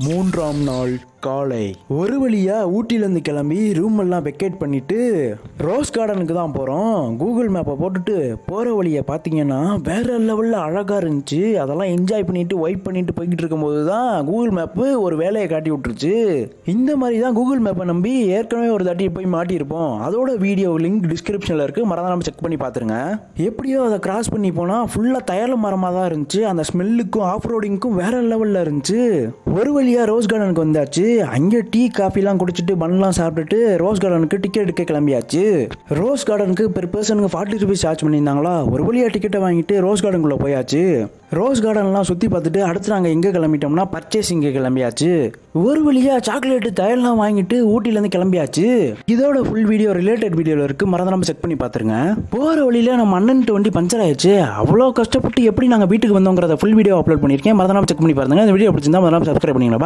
மூன்றாம் நாள் காலை ஒரு வழியா ஊட்டியிலேருந்து கிளம்பி ரூம் எல்லாம் வெக்கேட் பண்ணிட்டு ரோஸ் கார்டனுக்கு தான் போகிறோம். கூகுள் மேப்பை போட்டுட்டு போகிற வழியை பார்த்தீங்கன்னா வேற லெவலில் அழகாக இருந்துச்சு. அதெல்லாம் என்ஜாய் பண்ணிட்டு வைப் பண்ணிட்டு போய்கிட்டு இருக்கும்போது தான் கூகுள் மேப்பு ஒரு வேலையை காட்டி விட்டுருச்சு. இந்த மாதிரி தான் கூகுள் மேப்பை நம்பி ஏற்கனவே ஒரு தாட்டி போய் மாட்டியிருப்போம். அதோட வீடியோ லிங்க் டிஸ்கிரிப்ஷனில் இருக்குது, மறந்துடாம செக் பண்ணி பார்த்துருங்க. எப்படியோ அதை கிராஸ் பண்ணி போனால் ஃபுல்லாக தயல மரமாக தான் இருந்துச்சு. அந்த ஸ்மெல்லுக்கும் ஆஃப் ரோடிங்க்கும் வேற லெவலில் இருந்துச்சு. ஒரு வழியாக ரோஸ் கார்டனுக்கு வந்தாச்சு. அங்கே டீ காஃபிலாம் குடிச்சிட்டு பண்ணலாம் சாப்பிட்டுட்டு ரோஸ் கார்டனுக்கு டிக்கெட் எடுக்க கிளம்பியாச்சு. ரோஸ் கார்டனுக்கு பெர் பர்சனுக்கு 40 ரூபீஸ் சார்ஜ் பண்ணியிருந்தாங்களா. ஒரு வழியாக டிக்கெட்டை வாங்கிட்டு ரோஸ் கார்டனுக்குள்ளே போயாச்சு. ரோஸ் கார்டன்லாம் சுற்றி பார்த்துட்டு அடுத்து நாங்கள் எங்கே கிளம்பிட்டோம்னா பர்ச்சேசிங்கு கிளம்பியாச்சு. ஒரு வழியாக சாக்லேட்டு தயல்லாம் வாங்கிட்டு ஊட்டிலேருந்து கிளம்பியாச்சு. இதோட ஃபுல் வீடியோ ரிலேட்டட் வீடியோவில் இருக்குது, மறந்துடாம செக் பண்ணி பார்த்துருங்க. போகிற வழியில் நம்ம அண்ணன்ட்டு வண்டி பஞ்சர் ஆயிடுச்சு. அவ்வளோ கஷ்டப்பட்டு எப்படி நாங்கள் வீட்டுக்கு வந்தோங்கிறத ஃபுல் வீடியோ அப்லோட் பண்ணியிருக்கேன், மறந்துடாம செக் பண்ணி பாருங்க. இந்த வீடியோ பிடிச்சிருந்தா மறந்துடாம சப்ஸ்கிரைப் பண்ணிங்களா.